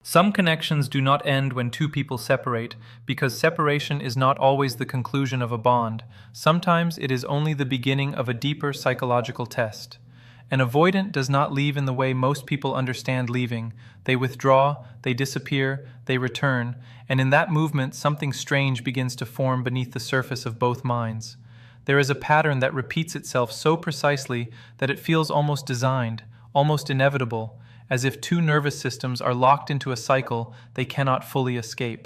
Some connections do not end when two people separate, because separation is not always the conclusion of a bond. Sometimes it is only the beginning of a deeper psychological test. An avoidant does not leave in the way most people understand leaving. They withdraw, they disappear, they return, and in that movement something strange begins to form beneath the surface of both minds. There is a pattern that repeats itself so precisely that it feels almost designed, almost inevitable, as if two nervous systems are locked into a cycle they cannot fully escape.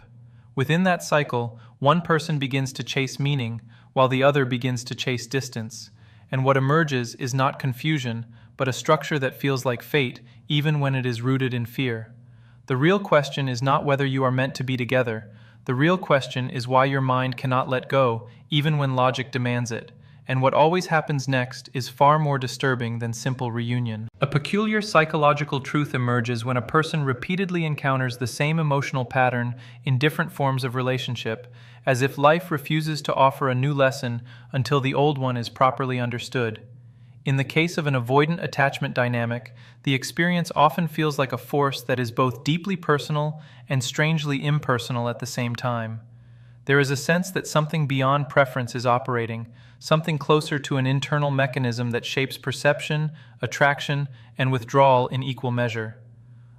Within that cycle, one person begins to chase meaning, while the other begins to chase distance. And what emerges is not confusion, but a structure that feels like fate, even when it is rooted in fear. The real question is not whether you are meant to be together. The real question is why your mind cannot let go, even when logic demands it. And what always happens next is far more disturbing than simple reunion. A peculiar psychological truth emerges when a person repeatedly encounters the same emotional pattern in different forms of relationship, as if life refuses to offer a new lesson until the old one is properly understood. In the case of an avoidant attachment dynamic, the experience often feels like a force that is both deeply personal and strangely impersonal at the same time. There is a sense that something beyond preference is operating, something closer to an internal mechanism that shapes perception, attraction, and withdrawal in equal measure.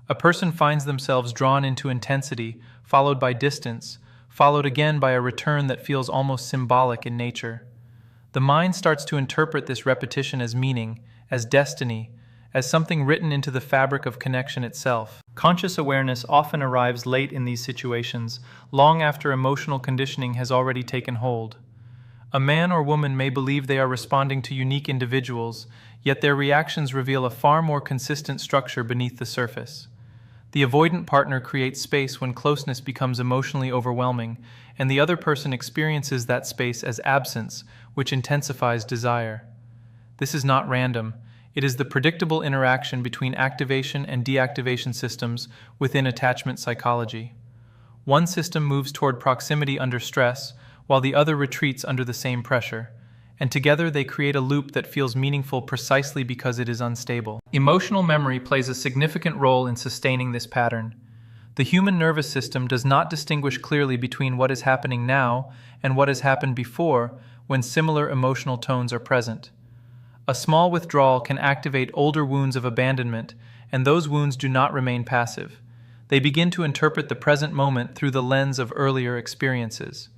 A person finds themselves drawn into intensity, followed by distance, followed again by a return that feels almost symbolic in nature. The mind starts to interpret this repetition as meaning, as destiny, as something written into the fabric of connection itself. Conscious awareness often arrives late in these situations, long after emotional conditioning has already taken hold. A man or woman may believe they are responding to unique individuals, yet their reactions reveal a far more consistent structure beneath the surface. The avoidant partner creates space when closeness becomes emotionally overwhelming, and the other person experiences that space as absence, which intensifies desire. This is not random. It is the predictable interaction between activation and deactivation systems within attachment psychology. One system moves toward proximity under stress, while the other retreats under the same pressure, and together they create a loop that feels meaningful precisely because it is unstable. Emotional memory plays a significant role in sustaining this pattern. The human nervous system does not distinguish clearly between what is happening now and what has happened before when similar emotional tones are present. A small withdrawal can activate older wounds of abandonment, and those wounds do not remain passive. They begin to interpret the present moment through the lens of earlier experiences.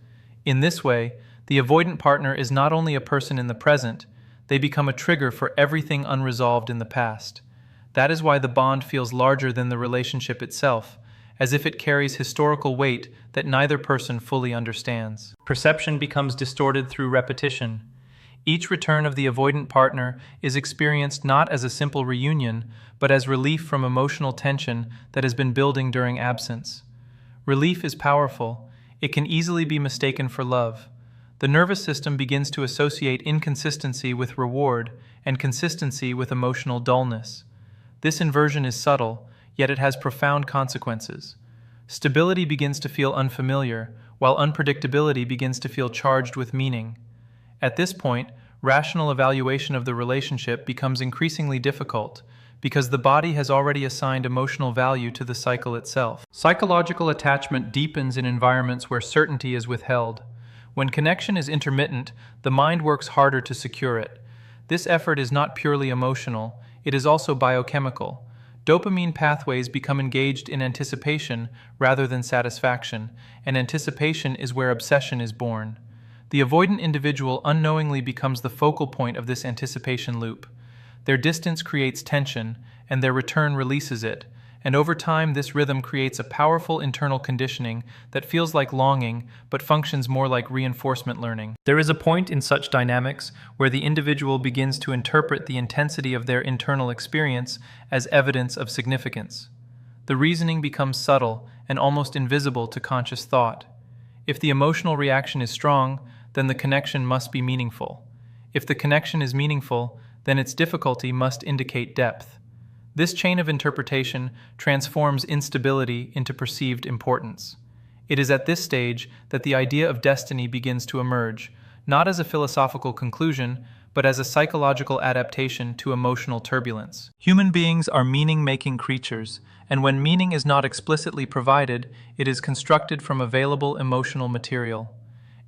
In this way, the avoidant partner is not only a person in the present, they become a trigger for everything unresolved in the past. That is why the bond feels larger than the relationship itself, as if it carries historical weight that neither person fully understands. Perception becomes distorted through repetition. Each return of the avoidant partner is experienced not as a simple reunion, but as relief from emotional tension that has been building during absence. Relief is powerful. It can easily be mistaken for love. The nervous system begins to associate inconsistency with reward and consistency with emotional dullness. This inversion is subtle, yet it has profound consequences. Stability begins to feel unfamiliar, while unpredictability begins to feel charged with meaning. At this point, rational evaluation of the relationship becomes increasingly difficult, because the body has already assigned emotional value to the cycle itself. Psychological attachment deepens in environments where certainty is withheld. When connection is intermittent, the mind works harder to secure it. This effort is not purely emotional, it is also biochemical. Dopamine pathways become engaged in anticipation rather than satisfaction, and anticipation is where obsession is born. The avoidant individual unknowingly becomes the focal point of this anticipation loop. Their distance creates tension, and their return releases it, and over time this rhythm creates a powerful internal conditioning that feels like longing but functions more like reinforcement learning. There is a point in such dynamics where the individual begins to interpret the intensity of their internal experience as evidence of significance. The reasoning becomes subtle and almost invisible to conscious thought. If the emotional reaction is strong, then the connection must be meaningful. If the connection is meaningful, then its difficulty must indicate depth. This chain of interpretation transforms instability into perceived importance. It is at this stage that the idea of destiny begins to emerge, not as a philosophical conclusion, but as a psychological adaptation to emotional turbulence. Human beings are meaning-making creatures, and when meaning is not explicitly provided, it is constructed from available emotional material.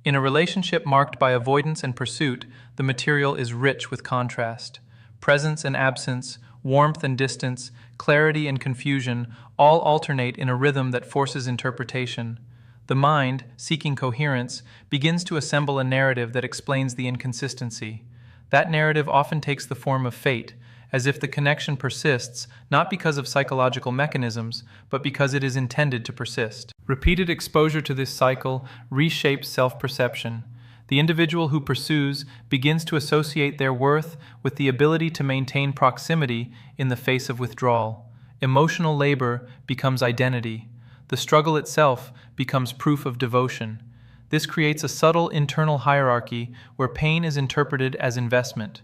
In a relationship marked by avoidance and pursuit, the material is rich with contrast. Presence and absence, warmth and distance, clarity and confusion all alternate in a rhythm that forces interpretation. The mind, seeking coherence, begins to assemble a narrative that explains the inconsistency. That narrative often takes the form of fate, as if the connection persists not because of psychological mechanisms, but because it is intended to persist. Repeated exposure to this cycle reshapes self-perception. The individual who pursues begins to associate their worth with the ability to maintain proximity in the face of withdrawal. Emotional labor becomes identity. The struggle itself becomes proof of devotion. This creates a subtle internal hierarchy where pain is interpreted as investment.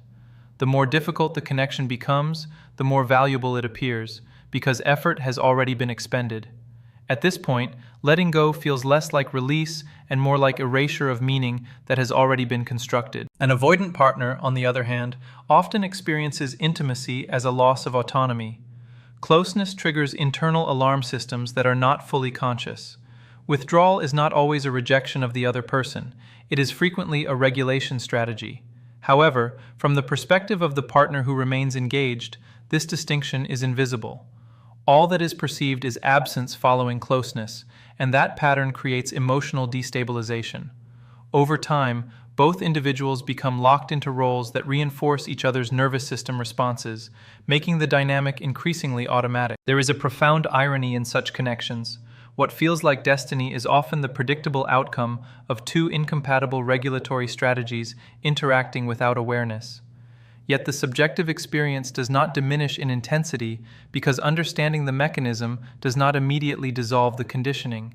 The more difficult the connection becomes, the more valuable it appears, because effort has already been expended. At this point, letting go feels less like release and more like erasure of meaning that has already been constructed. An avoidant partner, on the other hand, often experiences intimacy as a loss of autonomy. Closeness triggers internal alarm systems that are not fully conscious. Withdrawal is not always a rejection of the other person. It is frequently a regulation strategy. However, from the perspective of the partner who remains engaged, this distinction is invisible. All that is perceived is absence following closeness, and that pattern creates emotional destabilization. Over time, both individuals become locked into roles that reinforce each other's nervous system responses, making the dynamic increasingly automatic. There is a profound irony in such connections. What feels like destiny is often the predictable outcome of two incompatible regulatory strategies interacting without awareness. Yet the subjective experience does not diminish in intensity because understanding the mechanism does not immediately dissolve the conditioning.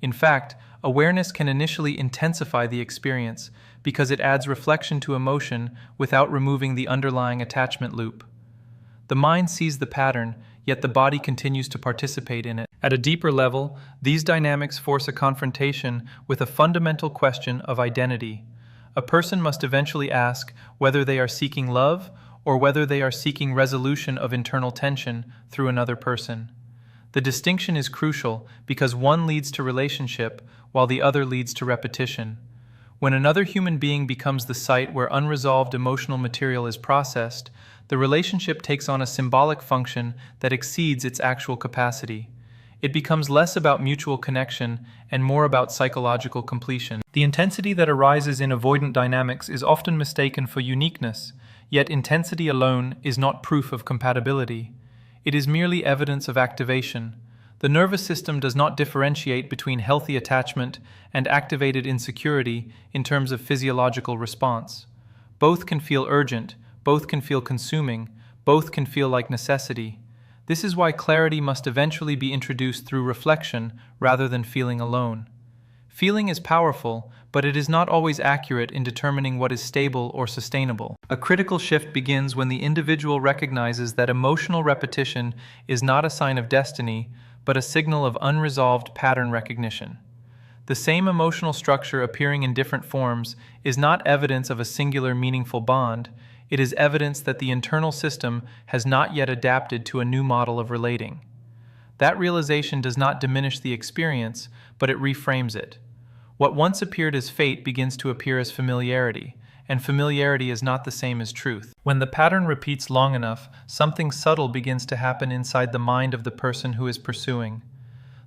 In fact, awareness can initially intensify the experience because it adds reflection to emotion without removing the underlying attachment loop. The mind sees the pattern, yet the body continues to participate in it. At a deeper level, these dynamics force a confrontation with a fundamental question of identity. A person must eventually ask whether they are seeking love or whether they are seeking resolution of internal tension through another person. The distinction is crucial because one leads to relationship while the other leads to repetition. When another human being becomes the site where unresolved emotional material is processed, the relationship takes on a symbolic function that exceeds its actual capacity. It becomes less about mutual connection and more about psychological completion. The intensity that arises in avoidant dynamics is often mistaken for uniqueness, yet intensity alone is not proof of compatibility. It is merely evidence of activation. The nervous system does not differentiate between healthy attachment and activated insecurity in terms of physiological response. Both can feel urgent, both can feel consuming, both can feel like necessity. This is why clarity must eventually be introduced through reflection rather than feeling alone. Feeling is powerful, but it is not always accurate in determining what is stable or sustainable. A critical shift begins when the individual recognizes that emotional repetition is not a sign of destiny, but a signal of unresolved pattern recognition. The same emotional structure appearing in different forms is not evidence of a singular meaningful bond. It is evidence that the internal system has not yet adapted to a new model of relating. That realization does not diminish the experience, but it reframes it. What once appeared as fate begins to appear as familiarity, and familiarity is not the same as truth. When the pattern repeats long enough, something subtle begins to happen inside the mind of the person who is pursuing.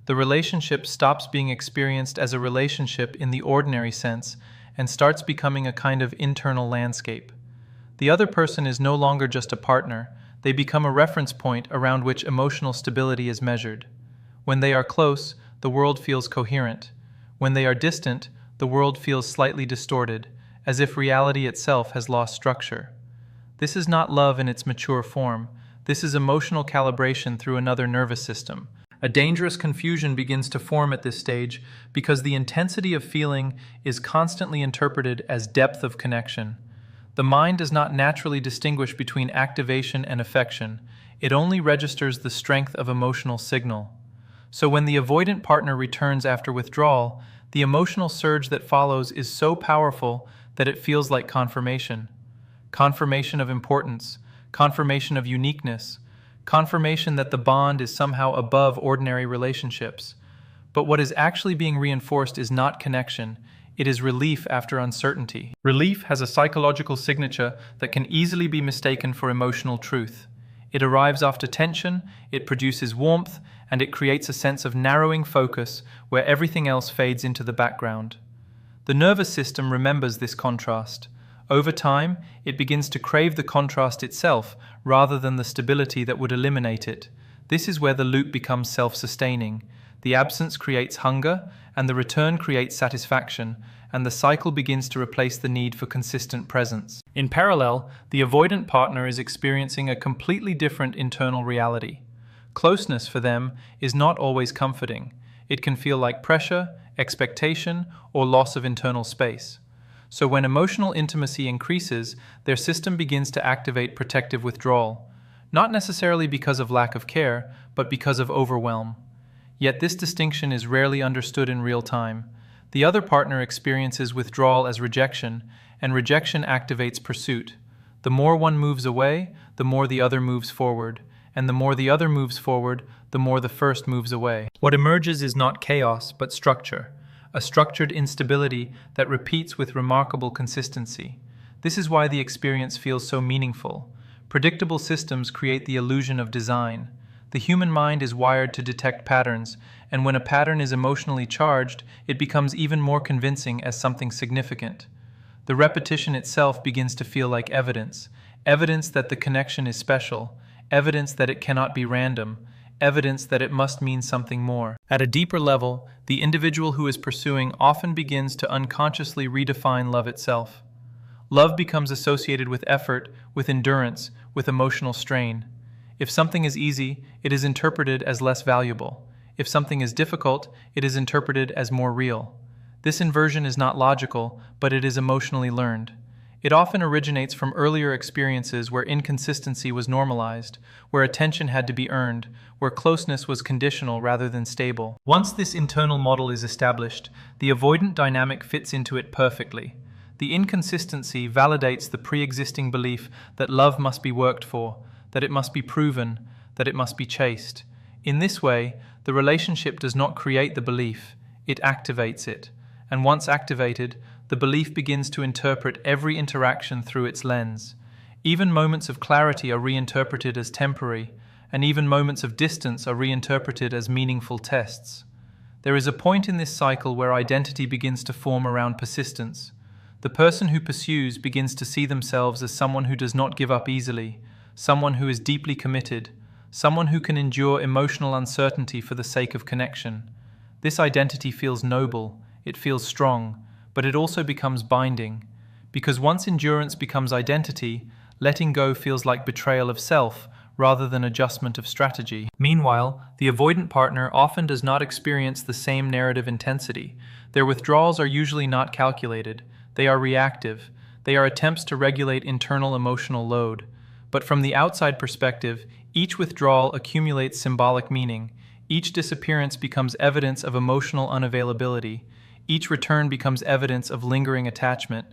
The relationship stops being experienced as a relationship in the ordinary sense and starts becoming a kind of internal landscape. The other person is no longer just a partner, they become a reference point around which emotional stability is measured. When they are close, the world feels coherent. When they are distant, the world feels slightly distorted, as if reality itself has lost structure. This is not love in its mature form. This is emotional calibration through another nervous system. A dangerous confusion begins to form at this stage because the intensity of feeling is constantly interpreted as depth of connection. The mind does not naturally distinguish between activation and affection. It only registers the strength of emotional signal. So when the avoidant partner returns after withdrawal, the emotional surge that follows is so powerful that it feels like confirmation. Confirmation of importance, confirmation of uniqueness, confirmation that the bond is somehow above ordinary relationships. But what is actually being reinforced is not connection, it is relief after uncertainty. Relief has a psychological signature that can easily be mistaken for emotional truth. It arrives after tension, it produces warmth, and it creates a sense of narrowing focus where everything else fades into the background. The nervous system remembers this contrast. Over time, it begins to crave the contrast itself rather than the stability that would eliminate it. This is where the loop becomes self-sustaining. The absence creates hunger, and the return creates satisfaction, and the cycle begins to replace the need for consistent presence. In parallel, the avoidant partner is experiencing a completely different internal reality. Closeness for them is not always comforting. It can feel like pressure, expectation, or loss of internal space. So when emotional intimacy increases, their system begins to activate protective withdrawal, not necessarily because of lack of care, but because of overwhelm. Yet this distinction is rarely understood in real time. The other partner experiences withdrawal as rejection, and rejection activates pursuit. The more one moves away, the more the other moves forward, and the more the other moves forward, the more the first moves away. What emerges is not chaos, but structure, a structured instability that repeats with remarkable consistency. This is why the experience feels so meaningful. Predictable systems create the illusion of design. The human mind is wired to detect patterns, and when a pattern is emotionally charged, it becomes even more convincing as something significant. The repetition itself begins to feel like evidence, evidence that the connection is special, evidence that it cannot be random, evidence that it must mean something more. At a deeper level, the individual who is pursuing often begins to unconsciously redefine love itself. Love becomes associated with effort, with endurance, with emotional strain. If something is easy, it is interpreted as less valuable. If something is difficult, it is interpreted as more real. This inversion is not logical, but it is emotionally learned. It often originates from earlier experiences where inconsistency was normalized, where attention had to be earned, where closeness was conditional rather than stable. Once this internal model is established, the avoidant dynamic fits into it perfectly. The inconsistency validates the pre-existing belief that love must be worked for, that it must be proven, that it must be chased. In this way, the relationship does not create the belief, it activates it. And once activated, the belief begins to interpret every interaction through its lens. Even moments of clarity are reinterpreted as temporary, and even moments of distance are reinterpreted as meaningful tests. There is a point in this cycle where identity begins to form around persistence. The person who pursues begins to see themselves as someone who does not give up easily, someone who is deeply committed, someone who can endure emotional uncertainty for the sake of connection. This identity feels noble, it feels strong, but it also becomes binding. Because once endurance becomes identity, letting go feels like betrayal of self rather than adjustment of strategy. Meanwhile, the avoidant partner often does not experience the same narrative intensity. Their withdrawals are usually not calculated. They are reactive. They are attempts to regulate internal emotional load. But from the outside perspective, each withdrawal accumulates symbolic meaning. Each disappearance becomes evidence of emotional unavailability. Each return becomes evidence of lingering attachment.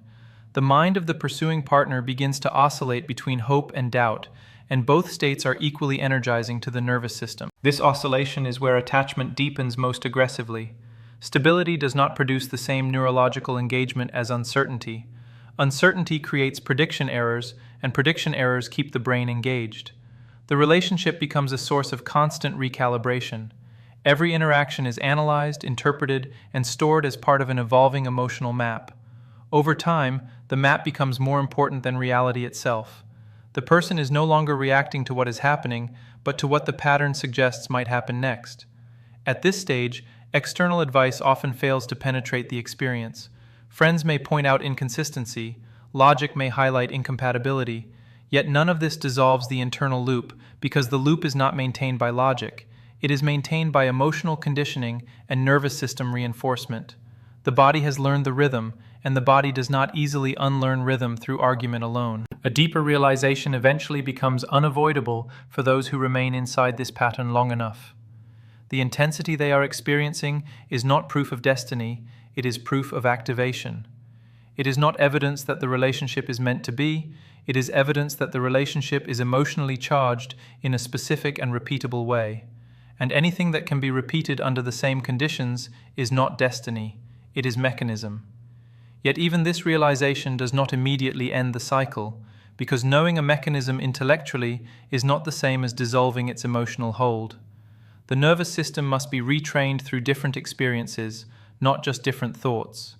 The mind of the pursuing partner begins to oscillate between hope and doubt, and both states are equally energizing to the nervous system. This oscillation is where attachment deepens most aggressively. Stability does not produce the same neurological engagement as uncertainty. Uncertainty creates prediction errors, and prediction errors keep the brain engaged. The relationship becomes a source of constant recalibration. Every interaction is analyzed, interpreted, and stored as part of an evolving emotional map. Over time, the map becomes more important than reality itself. The person is no longer reacting to what is happening, but to what the pattern suggests might happen next. At this stage, external advice often fails to penetrate the experience. Friends may point out inconsistency, logic may highlight incompatibility, yet none of this dissolves the internal loop because the loop is not maintained by logic. It is maintained by emotional conditioning and nervous system reinforcement. The body has learned the rhythm, and the body does not easily unlearn rhythm through argument alone. A deeper realization eventually becomes unavoidable for those who remain inside this pattern long enough. The intensity they are experiencing is not proof of destiny, it is proof of activation. It is not evidence that the relationship is meant to be, it is evidence that the relationship is emotionally charged in a specific and repeatable way. And anything that can be repeated under the same conditions is not destiny, it is mechanism. Yet even this realization does not immediately end the cycle, because knowing a mechanism intellectually is not the same as dissolving its emotional hold. The nervous system must be retrained through different experiences, not just different thoughts.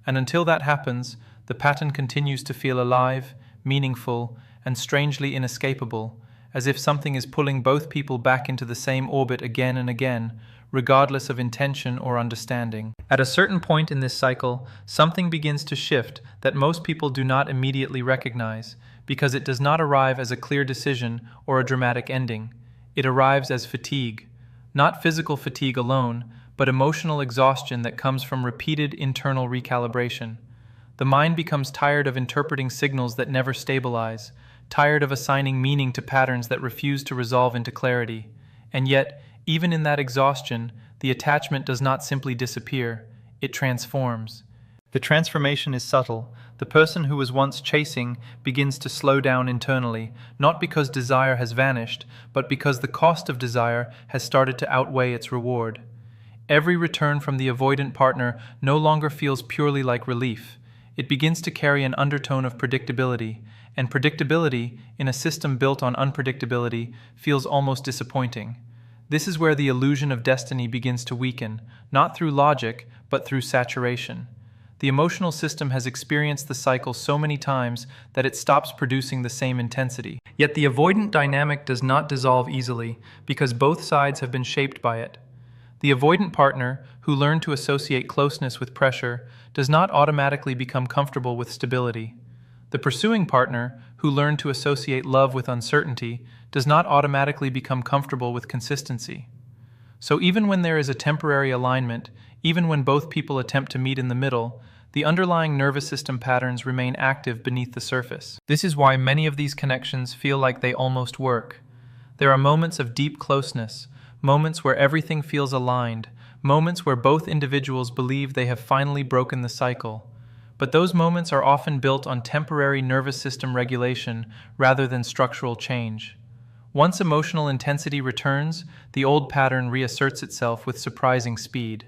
And until that happens, the pattern continues to feel alive, meaningful, and strangely inescapable, as if something is pulling both people back into the same orbit again and again, regardless of intention or understanding. At a certain point in this cycle, something begins to shift that most people do not immediately recognize, because it does not arrive as a clear decision or a dramatic ending. It arrives as fatigue. Not physical fatigue alone, but emotional exhaustion that comes from repeated internal recalibration. The mind becomes tired of interpreting signals that never stabilize, tired of assigning meaning to patterns that refuse to resolve into clarity. And yet, even in that exhaustion, the attachment does not simply disappear, it transforms. The transformation is subtle. The person who was once chasing begins to slow down internally, not because desire has vanished, but because the cost of desire has started to outweigh its reward. Every return from the avoidant partner no longer feels purely like relief. It begins to carry an undertone of predictability, and predictability, in a system built on unpredictability, feels almost disappointing. This is where the illusion of destiny begins to weaken, not through logic, but through saturation. The emotional system has experienced the cycle so many times that it stops producing the same intensity. Yet the avoidant dynamic does not dissolve easily, because both sides have been shaped by it. The avoidant partner, who learned to associate closeness with pressure, does not automatically become comfortable with stability. The pursuing partner, who learned to associate love with uncertainty, does not automatically become comfortable with consistency. So even when there is a temporary alignment, even when both people attempt to meet in the middle, the underlying nervous system patterns remain active beneath the surface. This is why many of these connections feel like they almost work. There are moments of deep closeness, moments where everything feels aligned, moments where both individuals believe they have finally broken the cycle. But those moments are often built on temporary nervous system regulation rather than structural change. Once emotional intensity returns, the old pattern reasserts itself with surprising speed.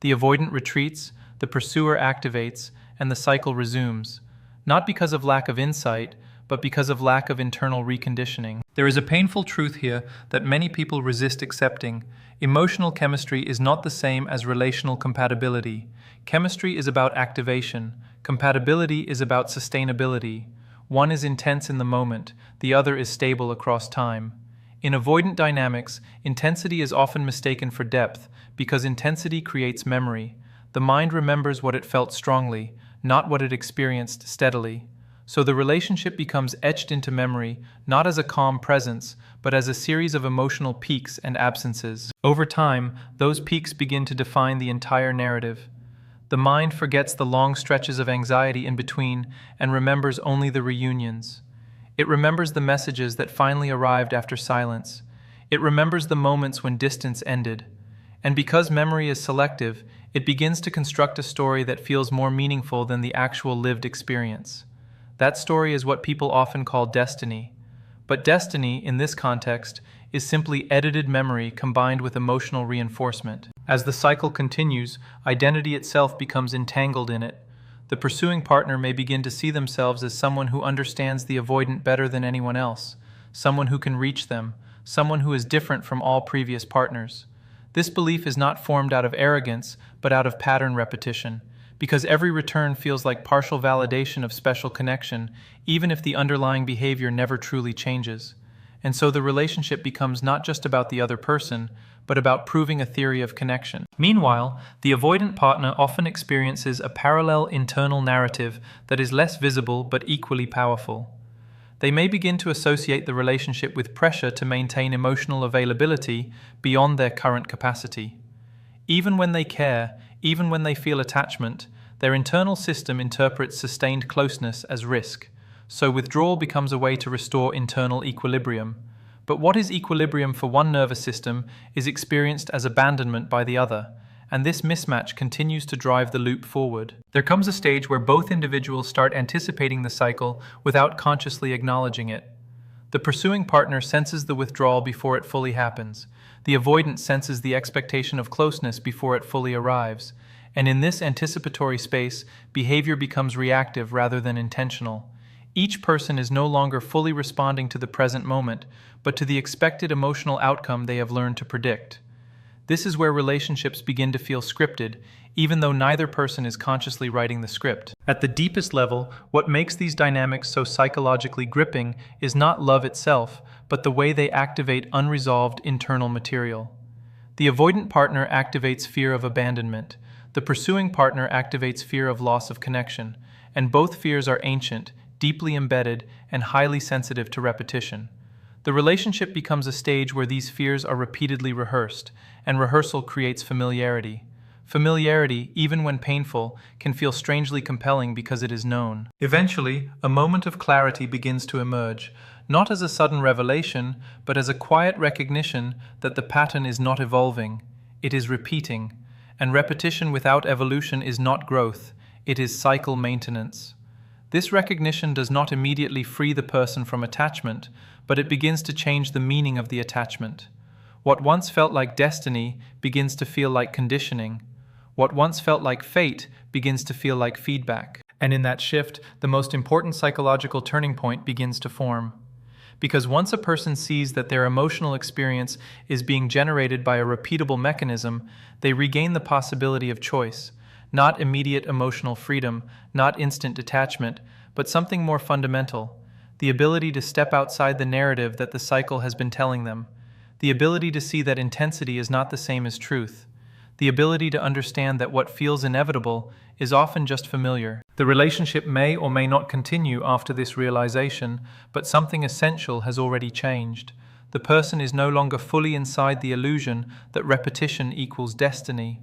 The avoidant retreats, the pursuer activates, and the cycle resumes, not because of lack of insight, but because of lack of internal reconditioning. There is a painful truth here that many people resist accepting. Emotional chemistry is not the same as relational compatibility. Chemistry is about activation. Compatibility is about sustainability. One is intense in the moment, the other is stable across time. In avoidant dynamics, intensity is often mistaken for depth because intensity creates memory. The mind remembers what it felt strongly, not what it experienced steadily. So the relationship becomes etched into memory, not as a calm presence, but as a series of emotional peaks and absences. Over time, those peaks begin to define the entire narrative. The mind forgets the long stretches of anxiety in between and remembers only the reunions. It remembers the messages that finally arrived after silence. It remembers the moments when distance ended. And because memory is selective, it begins to construct a story that feels more meaningful than the actual lived experience. That story is what people often call destiny. But destiny, in this context, is simply edited memory combined with emotional reinforcement. As the cycle continues, identity itself becomes entangled in it. The pursuing partner may begin to see themselves as someone who understands the avoidant better than anyone else, someone who can reach them, someone who is different from all previous partners. This belief is not formed out of arrogance, but out of pattern repetition, because every return feels like partial validation of special connection, even if the underlying behavior never truly changes. And so the relationship becomes not just about the other person, but about proving a theory of connection. Meanwhile, the avoidant partner often experiences a parallel internal narrative that is less visible but equally powerful. They may begin to associate the relationship with pressure to maintain emotional availability beyond their current capacity. Even when they care, even when they feel attachment, their internal system interprets sustained closeness as risk, so withdrawal becomes a way to restore internal equilibrium. But what is equilibrium for one nervous system is experienced as abandonment by the other, and this mismatch continues to drive the loop forward. There comes a stage where both individuals start anticipating the cycle without consciously acknowledging it. The pursuing partner senses the withdrawal before it fully happens. The avoidant senses the expectation of closeness before it fully arrives. And in this anticipatory space, behavior becomes reactive rather than intentional. Each person is no longer fully responding to the present moment, but to the expected emotional outcome they have learned to predict. This is where relationships begin to feel scripted, even though neither person is consciously writing the script. At the deepest level, what makes these dynamics so psychologically gripping is not love itself, but the way they activate unresolved internal material. The avoidant partner activates fear of abandonment. The pursuing partner activates fear of loss of connection, and both fears are ancient, deeply embedded, and highly sensitive to repetition. The relationship becomes a stage where these fears are repeatedly rehearsed, and rehearsal creates familiarity. Familiarity, even when painful, can feel strangely compelling because it is known. Eventually, a moment of clarity begins to emerge, not as a sudden revelation, but as a quiet recognition that the pattern is not evolving, it is repeating. And repetition without evolution is not growth, it is cycle maintenance. This recognition does not immediately free the person from attachment, but it begins to change the meaning of the attachment. What once felt like destiny begins to feel like conditioning. What once felt like fate begins to feel like feedback. And in that shift, the most important psychological turning point begins to form. Because once a person sees that their emotional experience is being generated by a repeatable mechanism, they regain the possibility of choice. Not immediate emotional freedom, not instant detachment, but something more fundamental. The ability to step outside the narrative that the cycle has been telling them. The ability to see that intensity is not the same as truth. The ability to understand that what feels inevitable is often just familiar. The relationship may or may not continue after this realization, but something essential has already changed. The person is no longer fully inside the illusion that repetition equals destiny.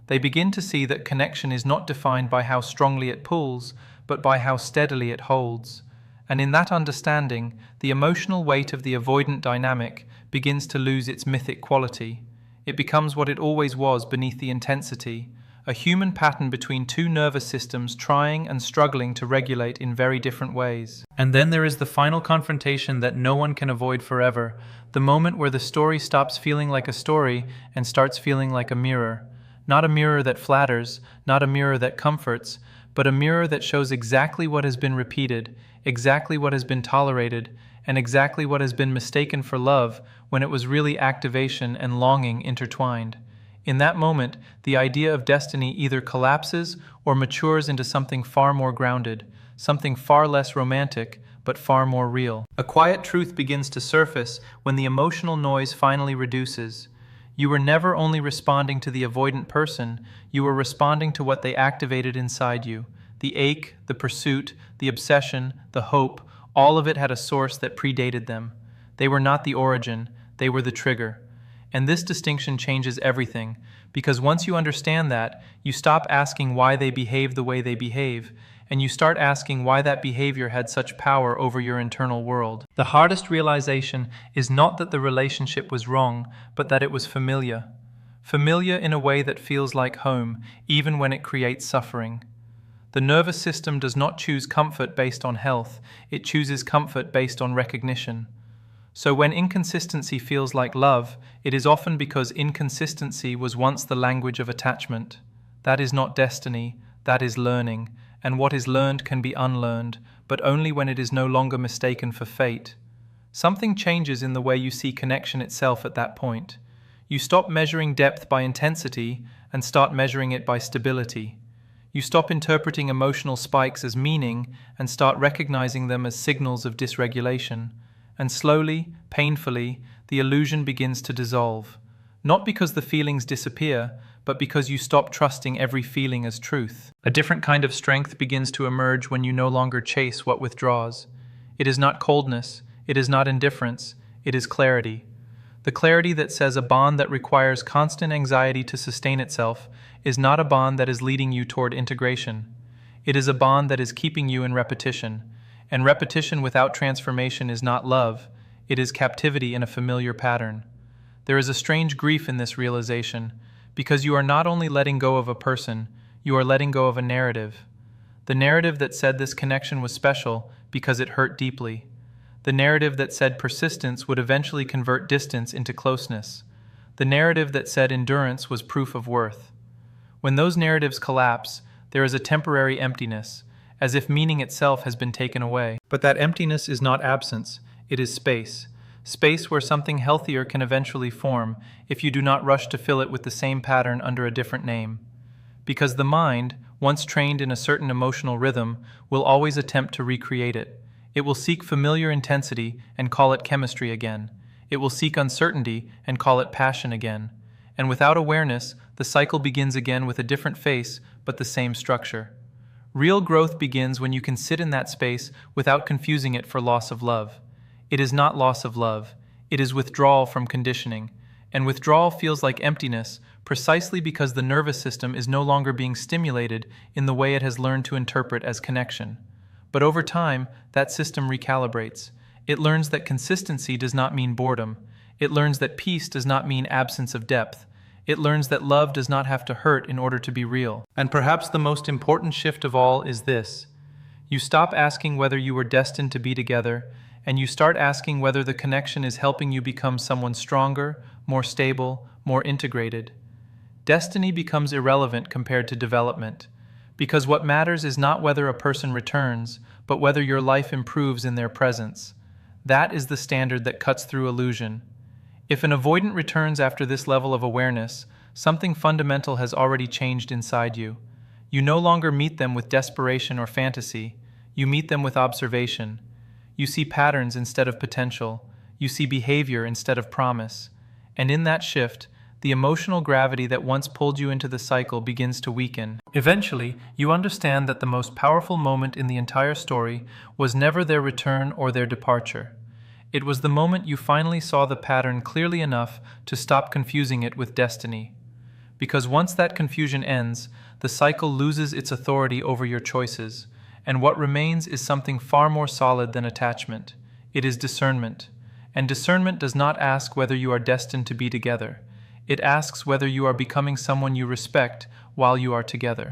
They begin to see that connection is not defined by how strongly it pulls, but by how steadily it holds. And in that understanding, the emotional weight of the avoidant dynamic begins to lose its mythic quality. It becomes what it always was beneath the intensity, a human pattern between two nervous systems trying and struggling to regulate in very different ways. And then there is the final confrontation that no one can avoid forever, the moment where the story stops feeling like a story and starts feeling like a mirror. Not a mirror that flatters, not a mirror that comforts, but a mirror that shows exactly what has been repeated, exactly what has been tolerated, and exactly what has been mistaken for love when it was really activation and longing intertwined. In that moment, the idea of destiny either collapses or matures into something far more grounded, something far less romantic, but far more real. A quiet truth begins to surface when the emotional noise finally reduces. You were never only responding to the avoidant person, you were responding to what they activated inside you. The ache, the pursuit, the obsession, the hope, all of it had a source that predated them. They were not the origin, they were the trigger. And this distinction changes everything, because once you understand that, you stop asking why they behave the way they behave, and you start asking why that behavior had such power over your internal world. The hardest realization is not that the relationship was wrong, but that it was familiar. Familiar in a way that feels like home, even when it creates suffering. The nervous system does not choose comfort based on health, it chooses comfort based on recognition. So when inconsistency feels like love, it is often because inconsistency was once the language of attachment. That is not destiny, that is learning, and what is learned can be unlearned, but only when it is no longer mistaken for fate. Something changes in the way you see connection itself at that point. You stop measuring depth by intensity and start measuring it by stability. You stop interpreting emotional spikes as meaning and start recognizing them as signals of dysregulation. And slowly, painfully, the illusion begins to dissolve. Not because the feelings disappear, but because you stop trusting every feeling as truth. A different kind of strength begins to emerge when you no longer chase what withdraws. It is not coldness, it is not indifference, it is clarity. The clarity that says a bond that requires constant anxiety to sustain itself is not a bond that is leading you toward integration. It is a bond that is keeping you in repetition. And repetition without transformation is not love, it is captivity in a familiar pattern. There is a strange grief in this realization, because you are not only letting go of a person, you are letting go of a narrative. The narrative that said this connection was special because it hurt deeply. The narrative that said persistence would eventually convert distance into closeness. The narrative that said endurance was proof of worth. When those narratives collapse, there is a temporary emptiness, as if meaning itself has been taken away. But that emptiness is not absence, it is space. Space where something healthier can eventually form if you do not rush to fill it with the same pattern under a different name. Because the mind, once trained in a certain emotional rhythm, will always attempt to recreate it. It will seek familiar intensity and call it chemistry again. It will seek uncertainty and call it passion again. And without awareness, the cycle begins again with a different face, but the same structure. Real growth begins when you can sit in that space without confusing it for loss of love. It is not loss of love, it is withdrawal from conditioning. And withdrawal feels like emptiness, precisely because the nervous system is no longer being stimulated in the way it has learned to interpret as connection. But over time, that system recalibrates. It learns that consistency does not mean boredom. It learns that peace does not mean absence of depth. It learns that love does not have to hurt in order to be real. And perhaps the most important shift of all is this. You stop asking whether you were destined to be together, and you start asking whether the connection is helping you become someone stronger, more stable, more integrated. Destiny becomes irrelevant compared to development, because what matters is not whether a person returns, but whether your life improves in their presence. That is the standard that cuts through illusion. If an avoidant returns after this level of awareness, something fundamental has already changed inside you. You no longer meet them with desperation or fantasy. You meet them with observation. You see patterns instead of potential. You see behavior instead of promise. And in that shift, the emotional gravity that once pulled you into the cycle begins to weaken. Eventually, you understand that the most powerful moment in the entire story was never their return or their departure. It was the moment you finally saw the pattern clearly enough to stop confusing it with destiny. Because once that confusion ends, the cycle loses its authority over your choices, and what remains is something far more solid than attachment. It is discernment. And discernment does not ask whether you are destined to be together. It asks whether you are becoming someone you respect while you are together.